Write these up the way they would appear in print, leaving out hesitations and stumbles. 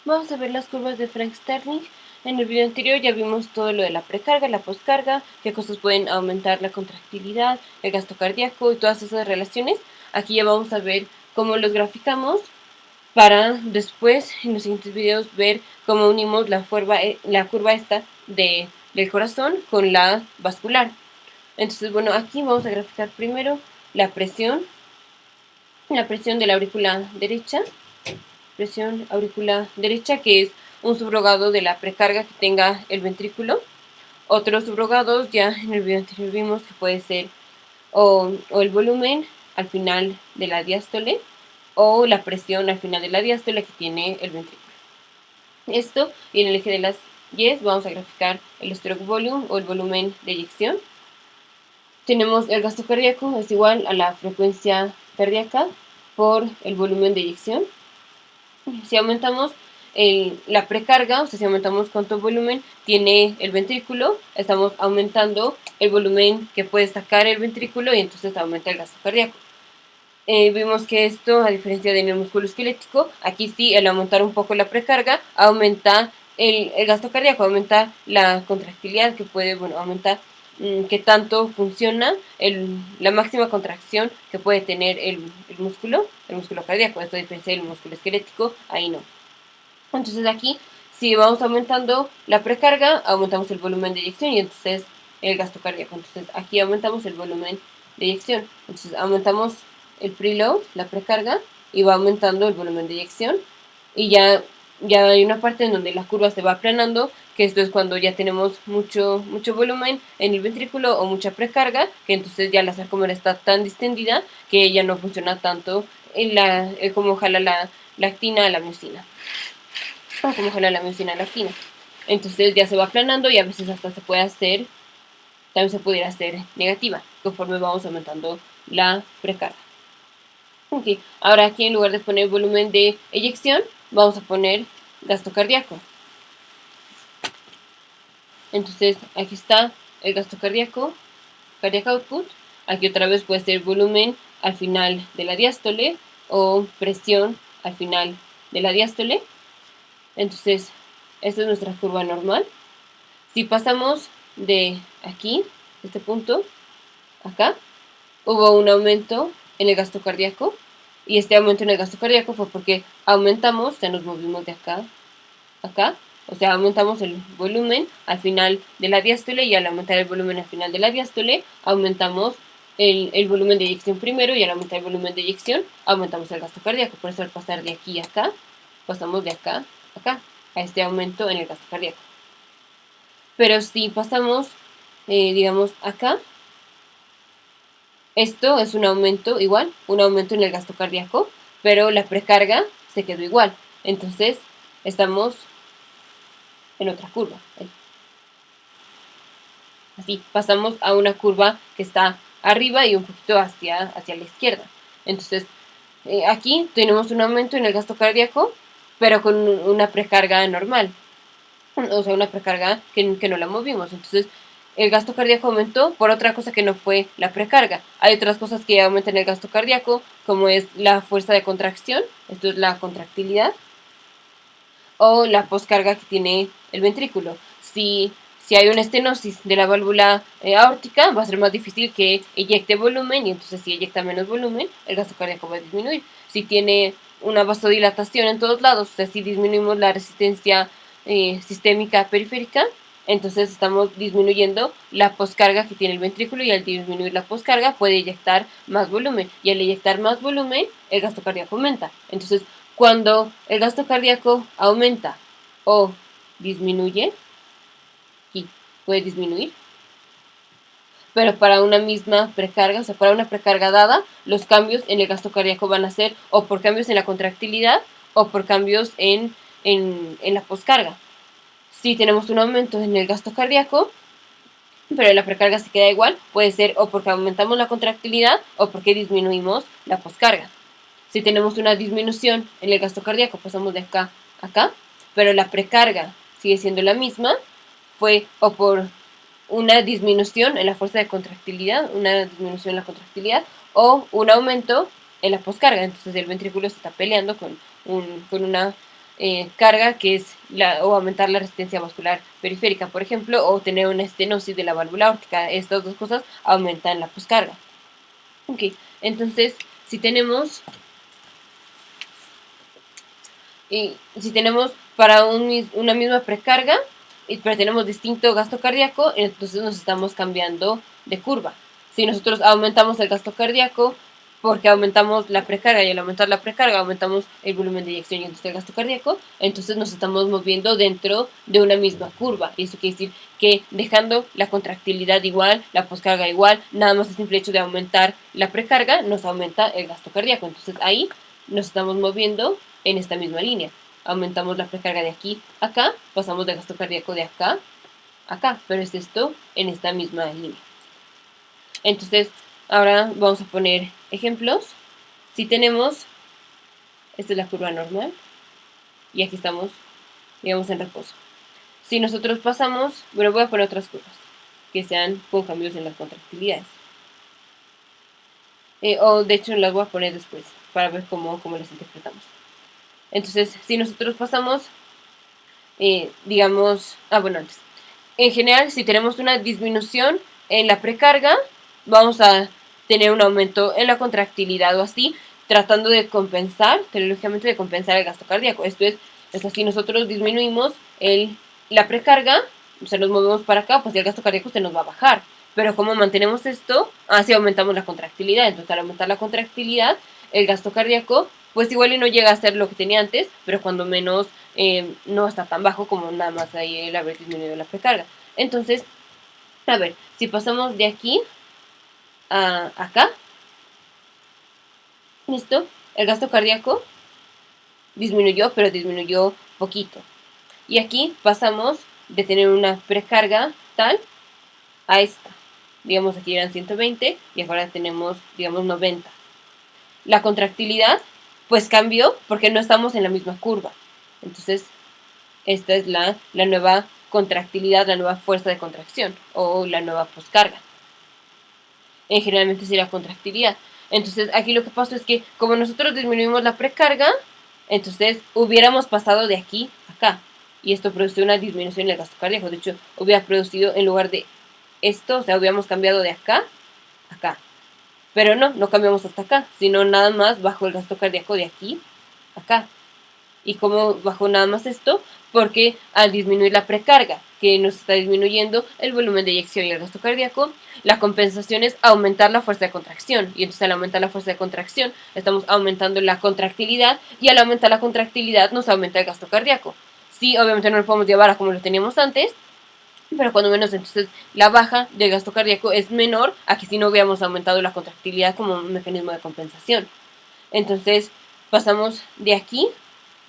Vamos a ver las curvas de Frank Starling. En el video anterior ya vimos todo lo de la precarga, la poscarga, qué cosas pueden aumentar la contractilidad, el gasto cardíaco y todas esas relaciones. Aquí ya vamos a ver cómo los graficamos para después, en los siguientes videos, ver cómo unimos la curva esta del corazón con la vascular. Entonces, bueno, aquí vamos a graficar primero la presión de la aurícula derecha, que es un subrogado de la precarga que tenga el ventrículo. Otros subrogados, ya en el video anterior vimos que puede ser o el volumen al final de la diástole o la presión al final de la diástole que tiene el ventrículo. Esto, y en el eje de las Y vamos a graficar el stroke volume o el volumen de eyección. Tenemos el gasto cardíaco, es igual a la frecuencia cardíaca por el volumen de eyección. Si aumentamos la precarga, o sea, si aumentamos cuánto volumen tiene el ventrículo, estamos aumentando el volumen que puede sacar el ventrículo y entonces aumenta el gasto cardíaco. Vimos que esto, a diferencia del músculo esquelético, aquí sí, el aumentar un poco la precarga, aumenta el gasto cardíaco, aumenta la contractilidad que puede, aumentar qué tanto funciona la máxima contracción que puede tener el músculo cardíaco. Esto a diferencia del músculo esquelético, ahí no. Entonces aquí, si vamos aumentando la precarga, aumentamos el volumen de eyección y entonces el gasto cardíaco. Entonces aquí aumentamos el volumen de eyección. Entonces aumentamos el preload, la precarga, y va aumentando el volumen de eyección. Y ya hay una parte en donde la curva se va aplanando, que esto es cuando ya tenemos mucho volumen en el ventrículo o mucha precarga, que entonces ya la sarcómera está tan distendida que ya no funciona tanto como jala la actina a la miosina. Como jala la miosina a la actina. Entonces ya se va aplanando y a veces hasta también se pudiera hacer negativa, conforme vamos aumentando la precarga. Ok, ahora aquí en lugar de poner volumen de eyección, vamos a poner gasto cardíaco. Entonces aquí está el gasto cardíaco, cardiac output. Aquí otra vez puede ser volumen al final de la diástole o presión al final de la diástole. Entonces, esta es nuestra curva normal. Si pasamos de aquí, este punto, acá, hubo un aumento en el gasto cardíaco. Y este aumento en el gasto cardíaco fue porque aumentamos, nos movimos de acá a acá. O sea, aumentamos el volumen al final de la diástole y al aumentar el volumen al final de la diástole, aumentamos el volumen de eyección primero y al aumentar el volumen de eyección, aumentamos el gasto cardíaco. Por eso al pasar de aquí a acá, pasamos de acá a acá, a este aumento en el gasto cardíaco. Pero si pasamos, digamos, acá, esto es un aumento igual, un aumento en el gasto cardíaco, pero la precarga se quedó igual. Entonces, estamos en otra curva. Así, pasamos a una curva que está arriba y un poquito hacia la izquierda. Entonces, aquí tenemos un aumento en el gasto cardíaco, pero con una precarga normal. O sea, una precarga que no la movimos. Entonces, el gasto cardíaco aumentó por otra cosa que no fue la precarga. Hay otras cosas que aumentan el gasto cardíaco, como es la fuerza de contracción, esto es la contractilidad, o la poscarga que tiene el ventrículo. Si hay una estenosis de la válvula aórtica, va a ser más difícil que eyecte volumen, y entonces si eyecta menos volumen, el gasto cardíaco va a disminuir. Si tiene una vasodilatación en todos lados, o sea, si disminuimos la resistencia sistémica periférica, entonces estamos disminuyendo la poscarga que tiene el ventrículo, y al disminuir la poscarga puede eyectar más volumen, y al eyectar más volumen el gasto cardíaco aumenta. Entonces, cuando el gasto cardíaco aumenta o disminuye, aquí puede disminuir, pero para una misma precarga, o sea, para una precarga dada, los cambios en el gasto cardíaco van a ser o por cambios en la contractilidad o por cambios en la poscarga. Si tenemos un aumento en el gasto cardíaco, pero la precarga se queda igual, puede ser o porque aumentamos la contractilidad o porque disminuimos la poscarga. Si tenemos una disminución en el gasto cardíaco, pasamos de acá a acá, pero la precarga sigue siendo la misma, fue o por una disminución en la fuerza de contractilidad, o un aumento en la poscarga. Entonces el ventrículo se está peleando con una carga, que es o aumentar la resistencia vascular periférica, por ejemplo, o tener una estenosis de la válvula aórtica. Estas dos cosas aumentan la poscarga. Ok, entonces, si tenemos para una misma precarga, pero tenemos distinto gasto cardíaco, entonces nos estamos cambiando de curva. Si nosotros aumentamos el gasto cardíaco, porque aumentamos la precarga, y al aumentar la precarga aumentamos el volumen de eyección y entonces el gasto cardíaco, entonces nos estamos moviendo dentro de una misma curva. Y eso quiere decir que dejando la contractilidad igual, la poscarga igual, nada más el simple hecho de aumentar la precarga nos aumenta el gasto cardíaco. Entonces ahí nos estamos moviendo en esta misma línea. Aumentamos la precarga de aquí a acá, pasamos de gasto cardíaco de acá a acá, pero es esto en esta misma línea. Entonces, ahora vamos a poner ejemplos. Si tenemos, esta es la curva normal, y aquí estamos, digamos, en reposo. Si nosotros pasamos, bueno, voy a poner otras curvas, que sean con cambios en las contractilidades. O de hecho las voy a poner después, para ver cómo las interpretamos. Entonces, si nosotros pasamos, digamos, antes. En general, si tenemos una disminución en la precarga, vamos a tener un aumento en la contractilidad o así, tratando de compensar, teleológicamente de compensar el gasto cardíaco. Esto es si nosotros disminuimos la precarga, o sea, nos movemos para acá, pues el gasto cardíaco se nos va a bajar. Pero como mantenemos esto, así aumentamos la contractilidad. Entonces, al aumentar la contractilidad, el gasto cardíaco, pues igual y no llega a ser lo que tenía antes, pero cuando menos no está tan bajo como nada más ahí el haber disminuido la precarga. Entonces, a ver, si pasamos de aquí a acá, listo, el gasto cardíaco disminuyó, pero disminuyó poquito. Y aquí pasamos de tener una precarga tal a esta. Digamos, aquí eran 120 y ahora tenemos, digamos, 90. La contractilidad, pues cambió porque no estamos en la misma curva. Entonces, esta es la nueva contractilidad, la nueva fuerza de contracción o la nueva poscarga. Generalmente sería contractilidad. Entonces, aquí lo que pasa es que como nosotros disminuimos la precarga, entonces hubiéramos pasado de aquí a acá. Y esto produce una disminución en el gasto cardíaco. De hecho, hubiera producido en lugar de esto, o sea, hubiéramos cambiado de acá a acá. Pero no cambiamos hasta acá, sino nada más bajo el gasto cardíaco de aquí a acá. ¿Y cómo bajó nada más esto? Porque al disminuir la precarga, que nos está disminuyendo el volumen de eyección y el gasto cardíaco, la compensación es aumentar la fuerza de contracción. Y entonces al aumentar la fuerza de contracción, estamos aumentando la contractilidad, y al aumentar la contractilidad nos aumenta el gasto cardíaco. Sí, obviamente no lo podemos llevar a como lo teníamos antes, pero cuando menos entonces la baja del gasto cardíaco es menor a que si no hubiéramos aumentado la contractilidad como un mecanismo de compensación. Entonces pasamos de aquí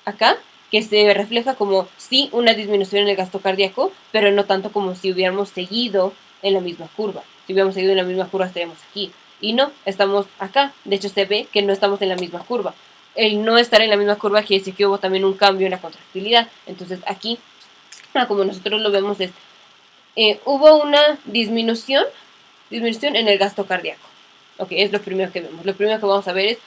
acá, que se refleja como sí una disminución en el gasto cardíaco, pero no tanto como si hubiéramos seguido en la misma curva. Si hubiéramos seguido en la misma curva estaríamos aquí. Y no, estamos acá. De hecho se ve que no estamos en la misma curva. El no estar en la misma curva quiere decir que hubo también un cambio en la contractilidad. Entonces aquí, como nosotros lo vemos, es hubo una disminución en el gasto cardíaco. Ok, es lo primero que vemos. Lo primero que vamos a ver es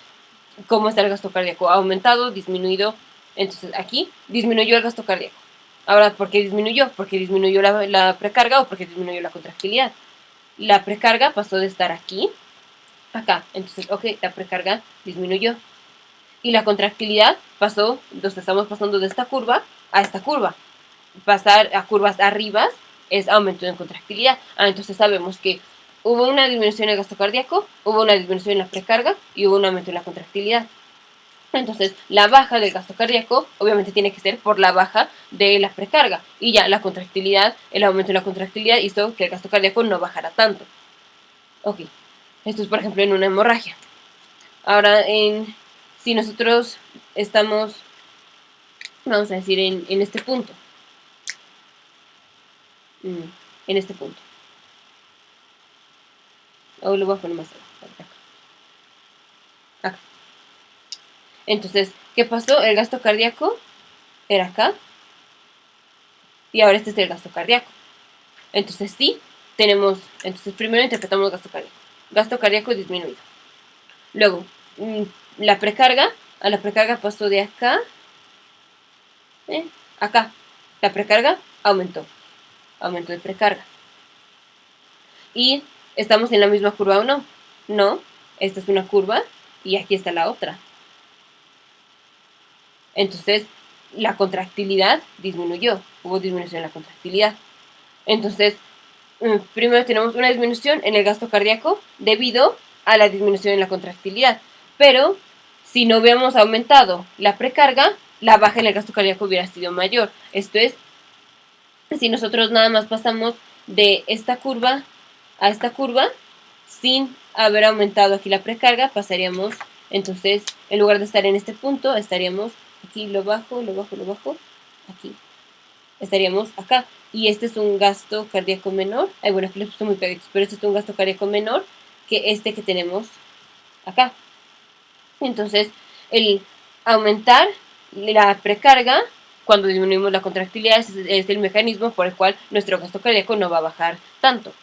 cómo está el gasto cardíaco. ¿Ha aumentado, disminuido? Entonces aquí disminuyó el gasto cardíaco. Ahora, ¿por qué disminuyó? ¿Porque disminuyó la precarga o porque disminuyó la contractilidad? La precarga pasó de estar aquí a acá. Entonces, ok, la precarga disminuyó. Y la contractilidad pasó, entonces estamos pasando de esta curva a esta curva. Pasar a curvas arriba es aumento en contractilidad. Entonces sabemos que hubo una disminución en el gasto cardíaco, hubo una disminución en la precarga y hubo un aumento en la contractilidad. Entonces, la baja del gasto cardíaco obviamente tiene que ser por la baja de la precarga. Y ya la contractilidad, el aumento en la contractilidad hizo que el gasto cardíaco no bajara tanto. Ok, esto es por ejemplo en una hemorragia. Ahora, si nosotros estamos, vamos a decir, en este punto. En este punto. O lo voy a poner más abajo. Acá. Entonces, ¿qué pasó? El gasto cardíaco era acá. Y ahora este es el gasto cardíaco. Entonces sí, tenemos, entonces primero interpretamos gasto cardíaco. Gasto cardíaco disminuido. Luego, la precarga, a la precarga pasó de acá Acá, la precarga aumentó de precarga. Y estamos en la misma curva o no. No, esta es una curva y aquí está la otra. Entonces, la contractilidad disminuyó, hubo disminución en la contractilidad. Entonces, primero tenemos una disminución en el gasto cardíaco debido a la disminución en la contractilidad. Pero, si no hubiéramos aumentado la precarga, la baja en el gasto cardíaco hubiera sido mayor. Esto es, si nosotros nada más pasamos de esta curva a esta curva, sin haber aumentado aquí la precarga, pasaríamos, entonces, en lugar de estar en este punto, estaríamos aquí, lo bajo, aquí. Estaríamos acá. Y este es un gasto cardíaco menor. Ay, bueno, aquí los puse muy pegaditos, pero este es un gasto cardíaco menor que este que tenemos acá. Entonces, el aumentar la precarga cuando disminuimos la contractilidad es el mecanismo por el cual nuestro gasto cardíaco no va a bajar tanto.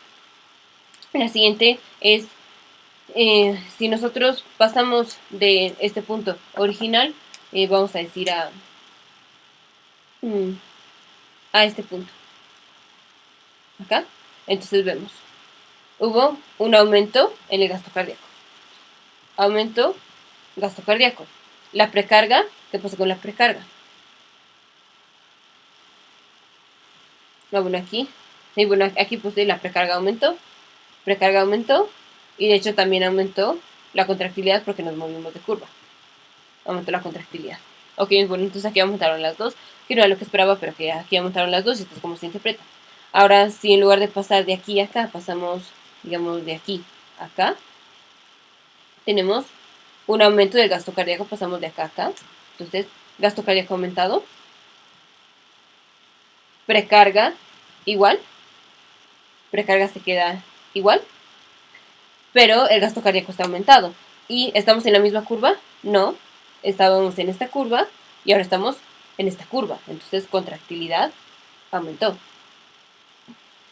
La siguiente es, si nosotros pasamos de este punto original, vamos a decir a este punto. Acá. Entonces vemos. Hubo un aumento en el gasto cardíaco. Aumento, gasto cardíaco. La precarga, ¿qué pasa con la precarga? Bueno, aquí. Y bueno, aquí puse la precarga aumentó. Precarga aumentó. Y de hecho también aumentó la contractilidad porque nos movimos de curva. Aumentó la contractilidad. Ok, bueno, entonces aquí aumentaron las dos. Que no era lo que esperaba, pero que aquí aumentaron las dos y esto es como se interpreta. Ahora, si en lugar de pasar de aquí a acá, pasamos, digamos, de aquí a acá, tenemos un aumento del gasto cardíaco, pasamos de acá a acá. Entonces, gasto cardíaco aumentado. Precarga igual. Precarga se queda igual. Pero el gasto cardíaco está aumentado. ¿Y estamos en la misma curva? No. Estábamos en esta curva y ahora estamos en esta curva. Entonces, contractilidad aumentó.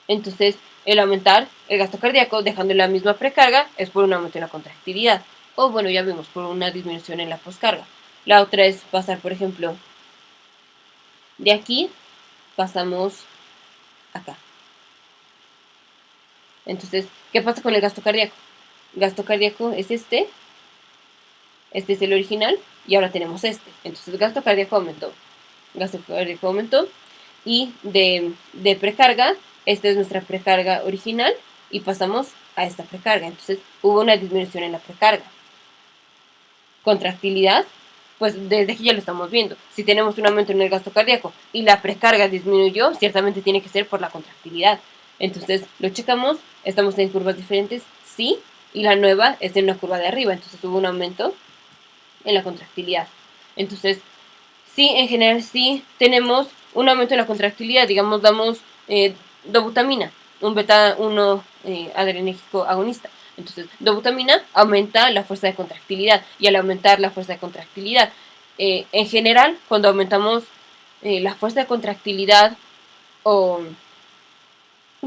Entonces, el aumentar el gasto cardíaco dejando la misma precarga es por un aumento en la contractilidad. O bueno, ya vimos, por una disminución en la poscarga. La otra es pasar, por ejemplo, de aquí pasamos acá. Entonces, ¿qué pasa con el gasto cardíaco? El gasto cardíaco es este es el original y ahora tenemos este. Entonces, el gasto cardíaco aumentó. Gasto cardíaco aumentó y de precarga, esta es nuestra precarga original y pasamos a esta precarga. Entonces, hubo una disminución en la precarga. Contractilidad, pues desde aquí ya lo estamos viendo. Si tenemos un aumento en el gasto cardíaco y la precarga disminuyó, ciertamente tiene que ser por la contractilidad. Entonces lo checamos, estamos en curvas diferentes, sí, y la nueva es en una curva de arriba, entonces hubo un aumento en la contractilidad. Entonces, sí, en general sí tenemos un aumento en la contractilidad, digamos, damos dobutamina, un beta 1 adrenérgico agonista. Entonces, dobutamina aumenta la fuerza de contractilidad y al aumentar la fuerza de contractilidad, en general, cuando aumentamos la fuerza de contractilidad o...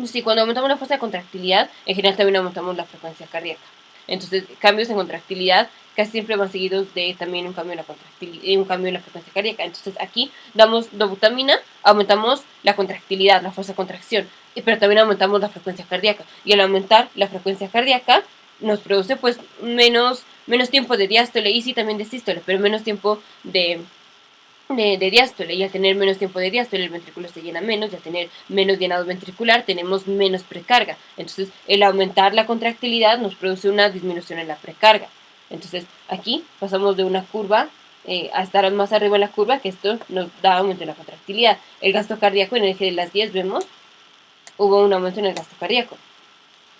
Sí, cuando aumentamos la fuerza de contractilidad, en general también aumentamos la frecuencia cardíaca. Entonces, cambios en contractilidad casi siempre van seguidos de también un cambio en la contractilidad, un cambio en la frecuencia cardíaca. Entonces, aquí damos dobutamina, aumentamos la contractilidad, la fuerza de contracción, pero también aumentamos la frecuencia cardíaca. Y al aumentar la frecuencia cardíaca, nos produce pues menos tiempo de diástole y sí también de sístole, pero menos tiempo de diástole, y al tener menos tiempo de diástole el ventrículo se llena menos, y al tener menos llenado ventricular tenemos menos precarga. Entonces el aumentar la contractilidad nos produce una disminución en la precarga. Entonces aquí pasamos de una curva a estar más arriba en la curva, que esto nos da aumento en la contractilidad. El gasto cardíaco en el eje de las 10 vemos, hubo un aumento en el gasto cardíaco,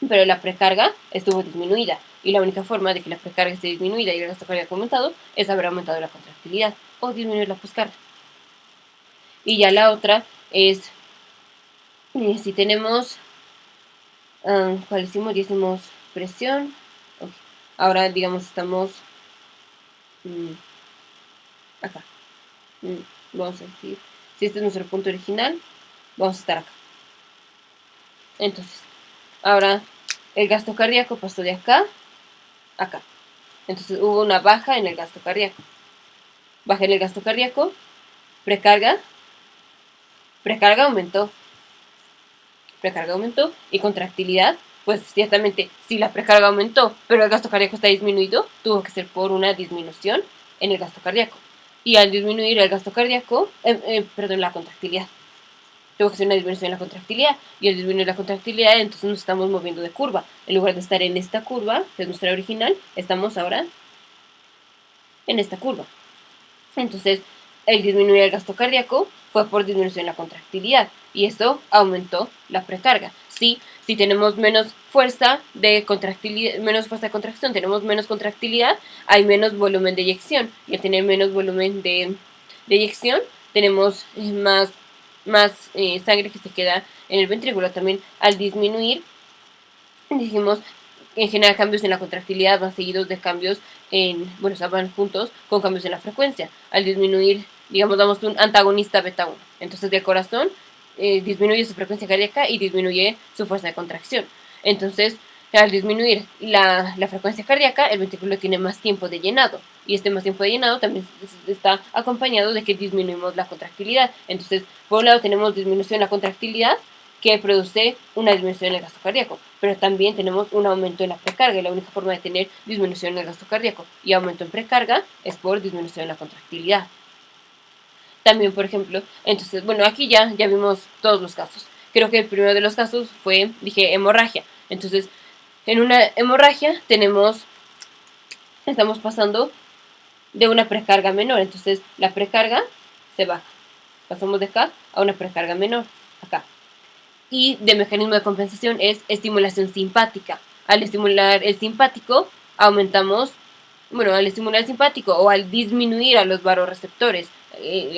pero la precarga estuvo disminuida. Y la única forma de que la precarga esté disminuida y el gasto cardíaco aumentado es haber aumentado la contractilidad o disminuir la poscarga. Y ya la otra es, si tenemos, ¿cuál hicimos? Ya hicimos presión. Okay. Ahora, digamos, estamos acá. Vamos a decir, si este es nuestro punto original, vamos a estar acá. Entonces, ahora el gasto cardíaco pasó de acá a acá. Entonces hubo una baja en el gasto cardíaco. Baja en el gasto cardíaco, precarga precarga aumentó, y contractilidad, pues ciertamente si la precarga aumentó, pero el gasto cardíaco está disminuido, tuvo que ser por una disminución en el gasto cardíaco. Y al disminuir el gasto cardíaco, la contractilidad, tuvo que ser una disminución en la contractilidad. Y al disminuir la contractilidad, entonces nos estamos moviendo de curva. En lugar de estar en esta curva, que es nuestra original, estamos ahora en esta curva. Entonces, el disminuir el gasto cardíaco fue por disminución en la contractilidad y eso aumentó la precarga. Si tenemos menos fuerza de contracción, tenemos menos contractilidad, hay menos volumen de eyección, y al tener menos volumen de eyección tenemos más sangre que se queda en el ventrículo. También al disminuir, dijimos, en general cambios en la contractilidad van seguidos de cambios van juntos con cambios en la frecuencia. Al disminuir, digamos, damos un antagonista beta 1. Entonces del corazón disminuye su frecuencia cardíaca y disminuye su fuerza de contracción. Entonces, al disminuir la frecuencia cardíaca, el ventrículo tiene más tiempo de llenado. Y este más tiempo de llenado también está acompañado de que disminuimos la contractilidad. Entonces, por un lado tenemos disminución en la contractilidad, que produce una disminución en el gasto cardíaco, pero también tenemos un aumento en la precarga, y la única forma de tener disminución en el gasto cardíaco y aumento en precarga es por disminución en la contractilidad. También, por ejemplo, entonces, bueno, aquí ya vimos todos los casos. Creo que el primero de los casos fue, dije, hemorragia. Entonces, en una hemorragia estamos pasando de una precarga menor, entonces la precarga se baja. Pasamos de acá a una precarga menor, acá. Y de mecanismo de compensación es estimulación simpática. Al estimular el simpático, al estimular el simpático o al disminuir a los varoreceptores,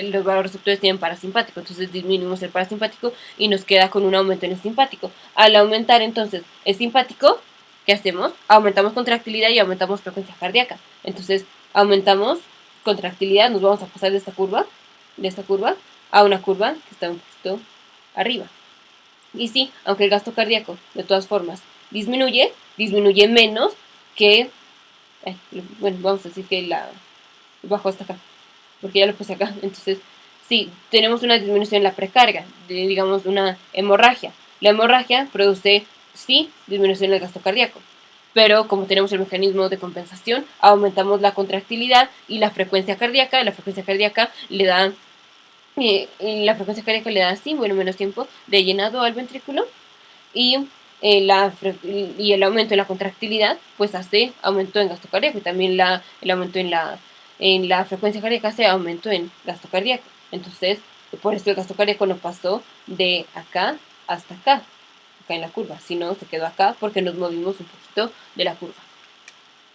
los varoreceptores tienen parasimpático, entonces disminuimos el parasimpático y nos queda con un aumento en el simpático. Al aumentar entonces el simpático, ¿qué hacemos? Aumentamos contractilidad y aumentamos frecuencia cardíaca. Entonces aumentamos contractilidad, nos vamos a pasar de esta curva a una curva que está un poquito arriba. Y sí, aunque el gasto cardíaco, de todas formas, disminuye menos que, vamos a decir que bajo hasta acá, porque ya lo puse acá. Entonces, sí, tenemos una disminución en la precarga, digamos una hemorragia. La hemorragia produce, sí, disminución en el gasto cardíaco, pero como tenemos el mecanismo de compensación, aumentamos la contractilidad y la frecuencia cardíaca. La frecuencia cardíaca le da menos tiempo de llenado al ventrículo, y el aumento en la contractilidad pues hace aumento en gasto cardíaco, y también el aumento en la frecuencia cardíaca hace aumento en gasto cardíaco. Entonces, por eso el gasto cardíaco no pasó de acá hasta acá en la curva, sino se quedó acá porque nos movimos un poquito de la curva.